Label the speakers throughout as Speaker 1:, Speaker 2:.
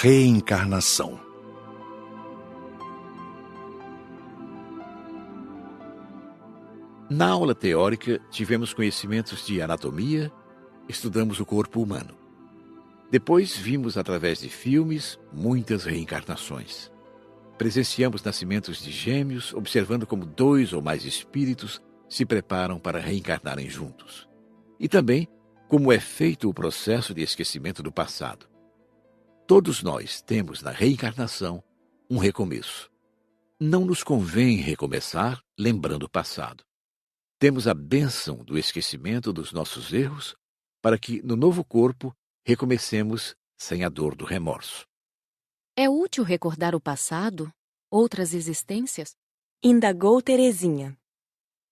Speaker 1: Reencarnação. Na aula teórica, tivemos conhecimentos de anatomia, estudamos o corpo humano. Depois, vimos através de filmes muitas reencarnações. Presenciamos nascimentos de gêmeos, observando como 2 ou mais espíritos se preparam para reencarnarem juntos. E também como é feito o processo de esquecimento do passado. Todos nós temos na reencarnação um recomeço. Não nos convém recomeçar lembrando o passado. Temos a bênção do esquecimento dos nossos erros para que, no novo corpo, recomecemos sem a dor do remorso.
Speaker 2: É útil recordar o passado, outras existências?
Speaker 3: Indagou Terezinha.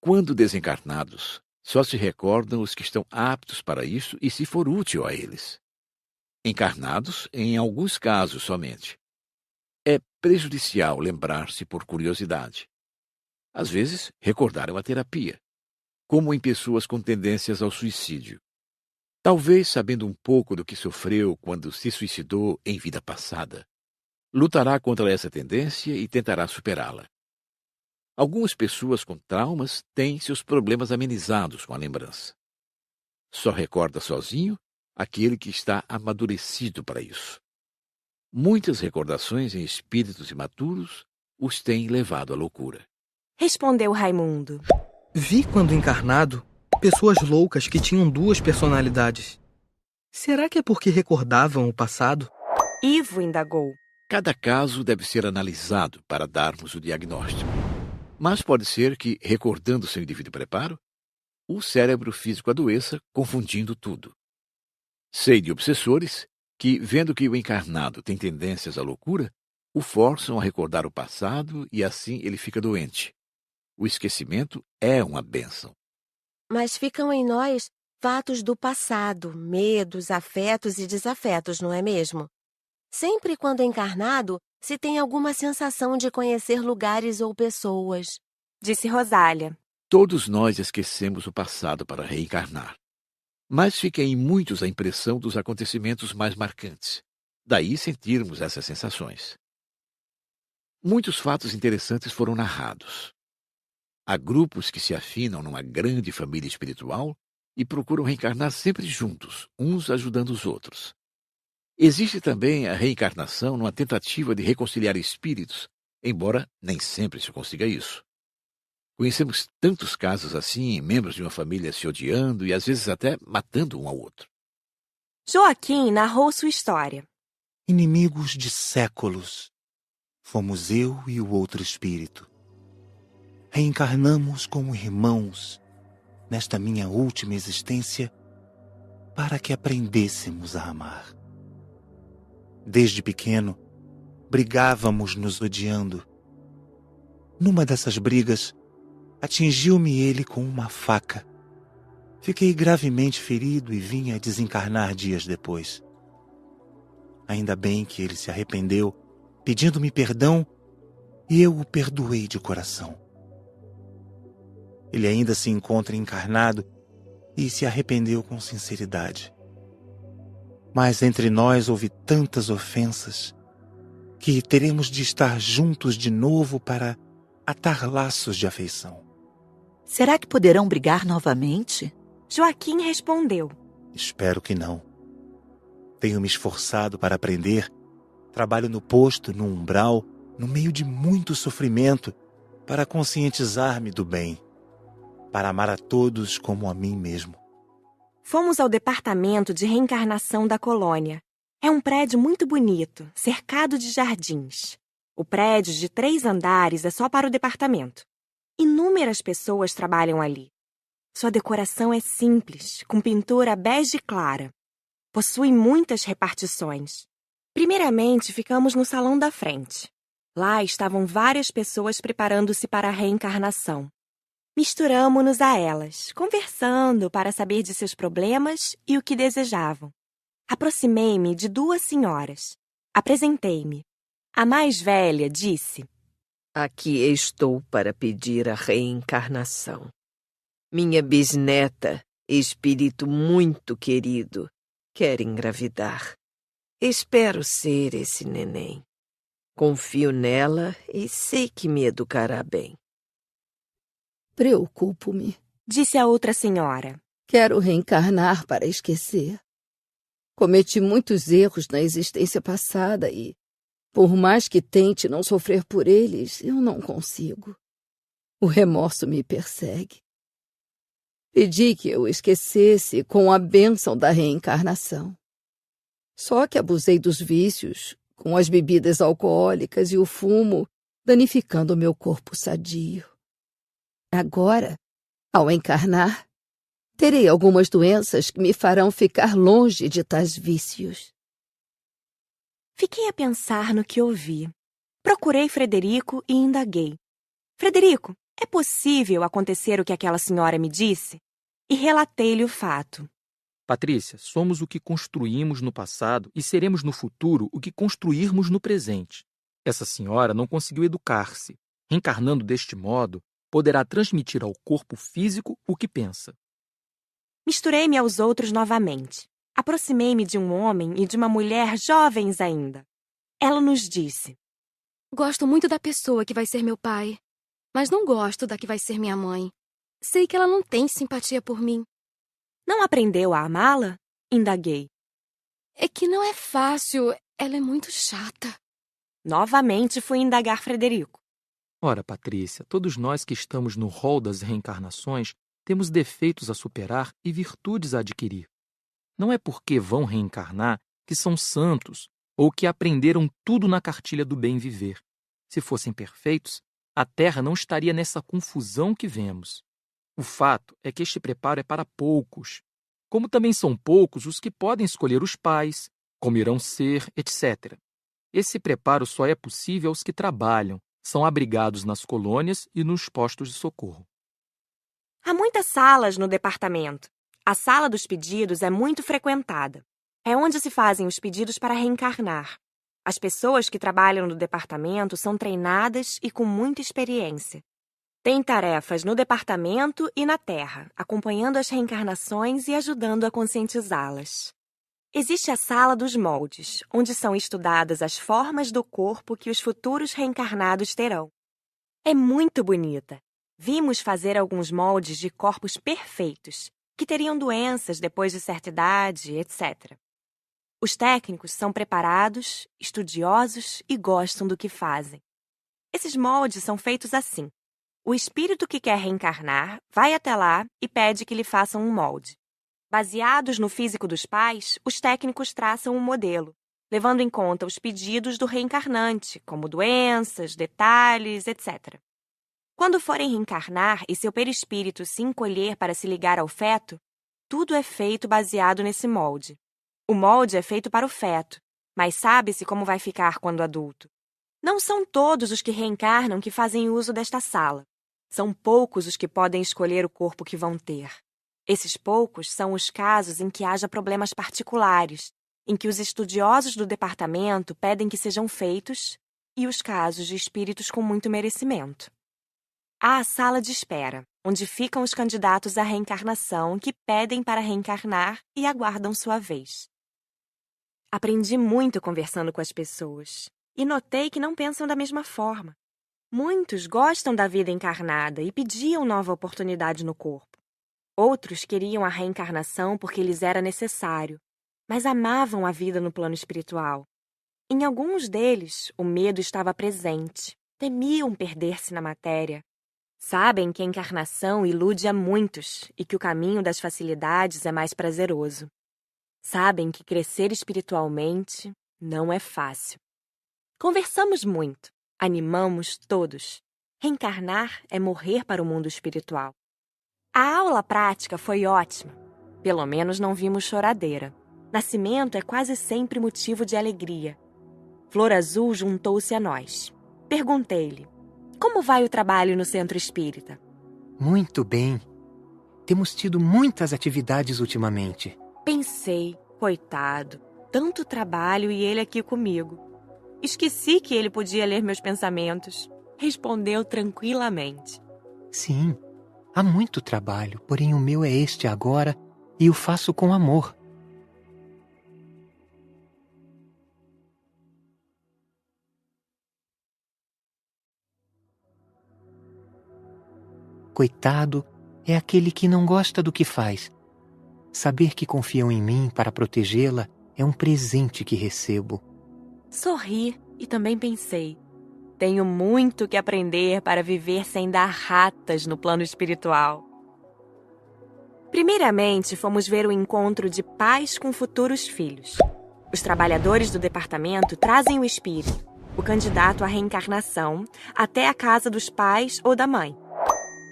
Speaker 1: Quando desencarnados, só se recordam os que estão aptos para isso e se for útil a eles. Encarnados, em alguns casos somente. É prejudicial lembrar-se por curiosidade. Às vezes, recordar é uma terapia, como em pessoas com tendências ao suicídio. Talvez, sabendo um pouco do que sofreu quando se suicidou em vida passada, lutará contra essa tendência e tentará superá-la. Algumas pessoas com traumas têm seus problemas amenizados com a lembrança. Só recorda sozinho aquele que está amadurecido para isso. Muitas recordações em espíritos imaturos os têm levado à loucura.
Speaker 3: Respondeu Raimundo.
Speaker 4: Vi quando encarnado pessoas loucas que tinham 2 personalidades. Será que é porque recordavam o passado?
Speaker 3: Ivo indagou.
Speaker 1: Cada caso deve ser analisado para darmos o diagnóstico. Mas pode ser que, recordando seu indivíduo preparo, o cérebro físico adoeça, confundindo tudo. Sei de obsessores que, vendo que o encarnado tem tendências à loucura, o forçam a recordar o passado e assim ele fica doente. O esquecimento é uma bênção.
Speaker 5: Mas ficam em nós fatos do passado, medos, afetos e desafetos, não é mesmo? Sempre quando encarnado, se tem alguma sensação de conhecer lugares ou pessoas.
Speaker 3: Disse Rosália.
Speaker 1: Todos nós esquecemos o passado para reencarnar. Mas fica em muitos a impressão dos acontecimentos mais marcantes. Daí sentirmos essas sensações. Muitos fatos interessantes foram narrados. Há grupos que se afinam numa grande família espiritual e procuram reencarnar sempre juntos, uns ajudando os outros. Existe também a reencarnação numa tentativa de reconciliar espíritos, embora nem sempre se consiga isso. Conhecemos tantos casos assim, membros de uma família se odiando e às vezes até matando um ao outro.
Speaker 3: Joaquim narrou sua história.
Speaker 6: Inimigos de séculos, fomos eu e o outro espírito. Reencarnamos como irmãos nesta minha última existência para que aprendêssemos a amar. Desde pequeno, brigávamos nos odiando. Numa dessas brigas, atingiu-me ele com uma faca. Fiquei gravemente ferido e vim a desencarnar dias depois. Ainda bem que ele se arrependeu, pedindo-me perdão, e eu o perdoei de coração. Ele ainda se encontra encarnado e se arrependeu com sinceridade. Mas entre nós houve tantas ofensas que teremos de estar juntos de novo para atar laços de afeição.
Speaker 7: Será que poderão brigar novamente?
Speaker 3: Joaquim respondeu.
Speaker 6: Espero que não. Tenho me esforçado para aprender. Trabalho no posto, no umbral, no meio de muito sofrimento, para conscientizar-me do bem, para amar a todos como a mim mesmo.
Speaker 3: Fomos ao departamento de reencarnação da colônia. É um prédio muito bonito, cercado de jardins. O prédio de 3 andares é só para o departamento. Inúmeras pessoas trabalham ali. Sua decoração é simples, com pintura bege clara. Possui muitas repartições. Primeiramente, ficamos no salão da frente. Lá estavam várias pessoas preparando-se para a reencarnação. Misturamo-nos a elas, conversando para saber de seus problemas e o que desejavam. Aproximei-me de 2 senhoras. Apresentei-me. A mais velha disse:
Speaker 8: Aqui estou para pedir a reencarnação. Minha bisneta, espírito muito querido, quer engravidar. Espero ser esse neném. Confio nela e sei que me educará bem.
Speaker 9: Preocupo-me.
Speaker 3: Disse a outra senhora.
Speaker 9: Quero reencarnar para esquecer. Cometi muitos erros na existência passada e, por mais que tente não sofrer por eles, eu não consigo. O remorso me persegue. Pedi que eu esquecesse com a bênção da reencarnação. Só que abusei dos vícios, com as bebidas alcoólicas e o fumo, danificando o meu corpo sadio. Agora, ao encarnar, terei algumas doenças que me farão ficar longe de tais vícios.
Speaker 3: Fiquei a pensar no que ouvi. Procurei Frederico e indaguei. Frederico, é possível acontecer o que aquela senhora me disse? E relatei-lhe o fato.
Speaker 10: Patrícia, somos o que construímos no passado e seremos no futuro o que construirmos no presente. Essa senhora não conseguiu educar-se. Reencarnando deste modo, poderá transmitir ao corpo físico o que pensa.
Speaker 3: Misturei-me aos outros novamente. Aproximei-me de um homem e de uma mulher jovens ainda. Ela nos disse:
Speaker 2: Gosto muito da pessoa que vai ser meu pai, mas não gosto da que vai ser minha mãe. Sei que ela não tem simpatia por mim.
Speaker 3: Não aprendeu a amá-la? Indaguei.
Speaker 2: É que não é fácil, ela é muito chata.
Speaker 3: Novamente fui indagar Frederico.
Speaker 10: Ora, Patrícia, todos nós que estamos no rol das reencarnações temos defeitos a superar e virtudes a adquirir. Não é porque vão reencarnar que são santos ou que aprenderam tudo na cartilha do bem viver. Se fossem perfeitos, a Terra não estaria nessa confusão que vemos. O fato é que este preparo é para poucos, como também são poucos os que podem escolher os pais, como irão ser, etc. Esse preparo só é possível aos que trabalham, são abrigados nas colônias e nos postos de socorro.
Speaker 3: Há muitas salas no departamento. A sala dos pedidos é muito frequentada. É onde se fazem os pedidos para reencarnar. As pessoas que trabalham no departamento são treinadas e com muita experiência. Têm tarefas no departamento e na Terra, acompanhando as reencarnações e ajudando a conscientizá-las. Existe a sala dos moldes, onde são estudadas as formas do corpo que os futuros reencarnados terão. É muito bonita. Vimos fazer alguns moldes de corpos perfeitos, que teriam doenças depois de certa idade, etc. Os técnicos são preparados, estudiosos e gostam do que fazem. Esses moldes são feitos assim. O espírito que quer reencarnar vai até lá e pede que lhe façam um molde. Baseados no físico dos pais, os técnicos traçam um modelo, levando em conta os pedidos do reencarnante, como doenças, detalhes, etc. Quando forem reencarnar e seu perispírito se encolher para se ligar ao feto, tudo é feito baseado nesse molde. O molde é feito para o feto, mas sabe-se como vai ficar quando adulto. Não são todos os que reencarnam que fazem uso desta sala. São poucos os que podem escolher o corpo que vão ter. Esses poucos são os casos em que haja problemas particulares, em que os estudiosos do departamento pedem que sejam feitos, e os casos de espíritos com muito merecimento. Há a sala de espera, onde ficam os candidatos à reencarnação que pedem para reencarnar e aguardam sua vez. Aprendi muito conversando com as pessoas, e notei que não pensam da mesma forma. Muitos gostam da vida encarnada e pediam nova oportunidade no corpo. Outros queriam a reencarnação porque lhes era necessário, mas amavam a vida no plano espiritual. Em alguns deles, o medo estava presente, temiam perder-se na matéria. Sabem que a encarnação ilude a muitos e que o caminho das facilidades é mais prazeroso. Sabem que crescer espiritualmente não é fácil. Conversamos muito. Animamos todos. Reencarnar é morrer para o mundo espiritual. A aula prática foi ótima. Pelo menos não vimos choradeira. Nascimento é quase sempre motivo de alegria. Flor Azul juntou-se a nós. Perguntei-lhe: como vai o trabalho no centro espírita?
Speaker 11: Muito bem. Temos tido muitas atividades ultimamente.
Speaker 3: Pensei, coitado, tanto trabalho e ele aqui comigo. Esqueci que ele podia ler meus pensamentos. Respondeu tranquilamente.
Speaker 11: Sim, há muito trabalho, porém o meu é este agora e o faço com amor. coitado é aquele que não gosta do que faz. Saber que confiam em mim para protegê-la é um presente que recebo.
Speaker 3: Sorri e também pensei: tenho muito que aprender para viver sem dar ratas no plano espiritual. Primeiramente, fomos ver o encontro de pais com futuros filhos. Os trabalhadores do departamento trazem o espírito, o candidato à reencarnação, até a casa dos pais ou da mãe.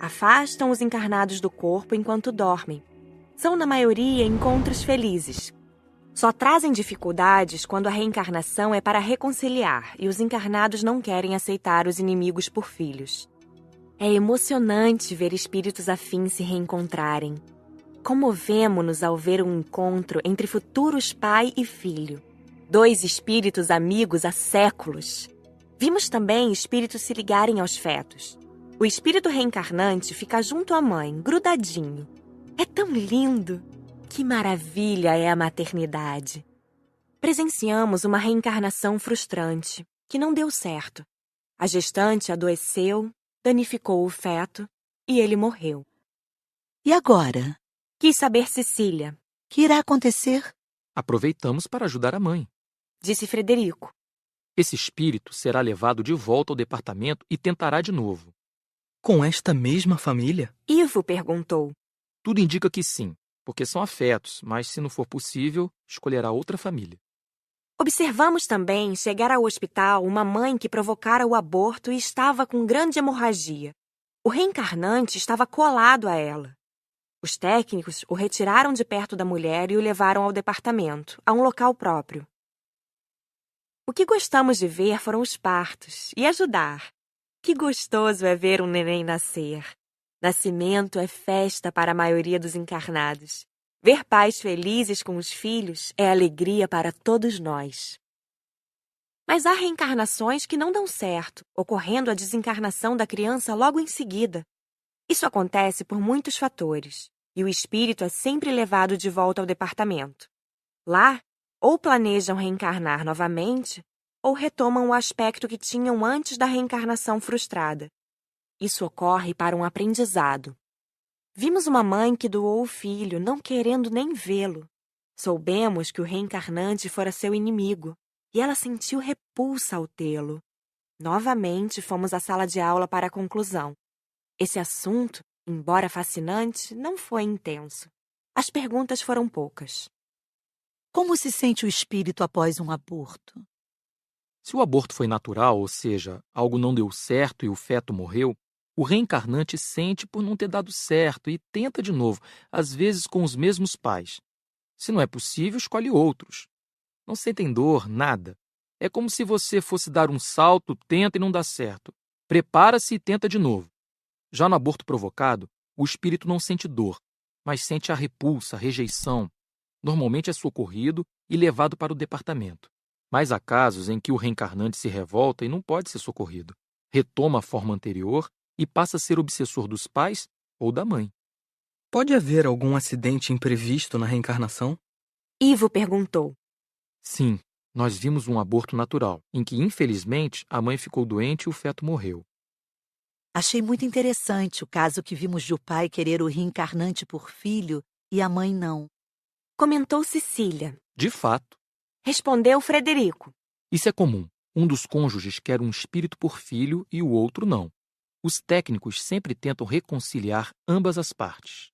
Speaker 3: Afastam os encarnados do corpo enquanto dormem. São, na maioria, encontros felizes. Só trazem dificuldades quando a reencarnação é para reconciliar e os encarnados não querem aceitar os inimigos por filhos. É emocionante ver espíritos afins se reencontrarem. Comovemo-nos ao ver um encontro entre futuros pai e filho. 2 espíritos amigos há séculos. Vimos também espíritos se ligarem aos fetos. O espírito reencarnante fica junto à mãe, grudadinho. É tão lindo! Que maravilha é a maternidade! Presenciamos uma reencarnação frustrante, que não deu certo. A gestante adoeceu, danificou o feto e ele morreu.
Speaker 7: E agora?
Speaker 3: Quis saber Cecília.
Speaker 7: Que irá acontecer?
Speaker 10: Aproveitamos para ajudar a mãe.
Speaker 3: Disse Frederico.
Speaker 10: Esse espírito será levado de volta ao departamento e tentará de novo.
Speaker 4: Com esta mesma família?
Speaker 3: Ivo perguntou.
Speaker 10: Tudo indica que sim, porque são afetos, mas se não for possível, escolherá outra família.
Speaker 3: Observamos também chegar ao hospital uma mãe que provocara o aborto e estava com grande hemorragia. O reencarnante estava colado a ela. Os técnicos o retiraram de perto da mulher e o levaram ao departamento, a um local próprio. O que gostamos de ver foram os partos e ajudar. Que gostoso é ver um neném nascer. Nascimento é festa para a maioria dos encarnados. Ver pais felizes com os filhos é alegria para todos nós. Mas há reencarnações que não dão certo, ocorrendo a desencarnação da criança logo em seguida. Isso acontece por muitos fatores, e o espírito é sempre levado de volta ao departamento. Lá, ou planejam reencarnar novamente, ou retomam o aspecto que tinham antes da reencarnação frustrada. Isso ocorre para um aprendizado. Vimos uma mãe que doou o filho, não querendo nem vê-lo. Soubemos que o reencarnante fora seu inimigo, e ela sentiu repulsa ao tê-lo. Novamente fomos à sala de aula para a conclusão. Esse assunto, embora fascinante, não foi intenso. As perguntas foram poucas.
Speaker 7: Como se sente o espírito após um aborto?
Speaker 10: Se o aborto foi natural, ou seja, algo não deu certo e o feto morreu, o reencarnante sente por não ter dado certo e tenta de novo, às vezes com os mesmos pais. Se não é possível, escolhe outros. Não sentem dor, nada. É como se você fosse dar um salto, tenta e não dá certo. Prepara-se e tenta de novo. Já no aborto provocado, o espírito não sente dor, mas sente a repulsa, a rejeição. Normalmente é socorrido e levado para o departamento. Mas há casos em que o reencarnante se revolta e não pode ser socorrido. Retoma a forma anterior e passa a ser obsessor dos pais ou da mãe.
Speaker 4: Pode haver algum acidente imprevisto na reencarnação?
Speaker 3: Ivo perguntou.
Speaker 10: Sim, nós vimos um aborto natural, em que, infelizmente, a mãe ficou doente e o feto morreu.
Speaker 7: Achei muito interessante o caso que vimos de o pai querer o reencarnante por filho e a mãe não.
Speaker 3: Comentou Cecília.
Speaker 10: De fato.
Speaker 3: Respondeu Frederico.
Speaker 10: Isso é comum. Um dos cônjuges quer um espírito por filho e o outro não. Os técnicos sempre tentam reconciliar ambas as partes.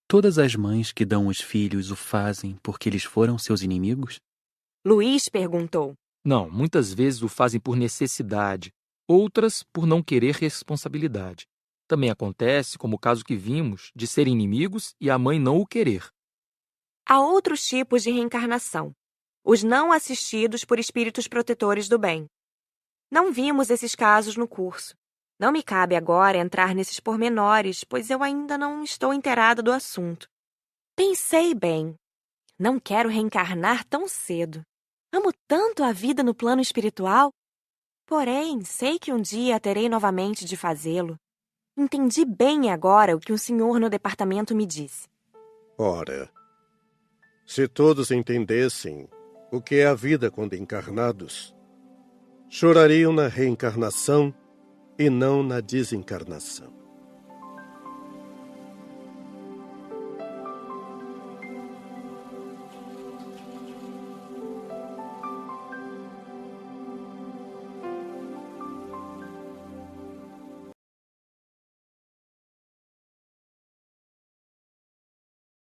Speaker 6: Todas as mães que dão os filhos o fazem porque eles foram seus inimigos?
Speaker 3: Luiz perguntou.
Speaker 10: Não, muitas vezes o fazem por necessidade, outras por não querer responsabilidade. Também acontece, como o caso que vimos, de serem inimigos e a mãe não o querer.
Speaker 3: Há outros tipos de reencarnação. Os não assistidos por espíritos protetores do bem. Não vimos esses casos no curso. Não me cabe agora entrar nesses pormenores, pois eu ainda não estou inteirada do assunto. Pensei bem. Não quero reencarnar tão cedo. Amo tanto a vida no plano espiritual. Porém, sei que um dia terei novamente de fazê-lo. Entendi bem agora o que o senhor no departamento me disse.
Speaker 12: Ora, se todos entendessem o que é a vida quando encarnados, chorariam na reencarnação e não na desencarnação.